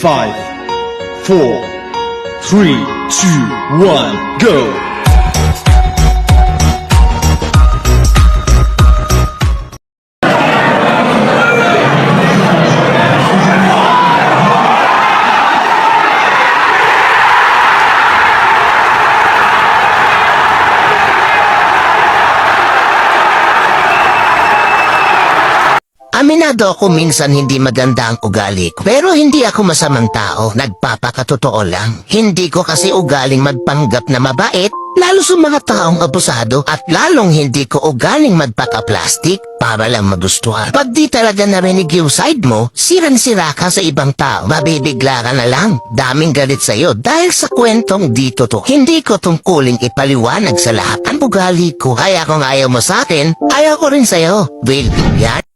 5, 4, 3, 2, 1, go! Aminado ako minsan hindi maganda ang ugali ko. Pero hindi ako masamang tao, nagpapakatotoo lang. Hindi ko kasi ugaling magpanggap na mabait, lalo sa mga taong abusado, at lalong hindi ko ugaling magpaka-plastic para lang magustuhan. Pag di talaga narinig yung side mo, siran-sira ka sa ibang tao, mabibigla ka na lang. Daming galit sa'yo dahil sa kwentong dito to. Hindi ko tungkuling ipaliwanag sa lahat ang ugali ko. Kaya kung ayaw mo sa akin, ayaw ko rin sa'yo. Will, yan.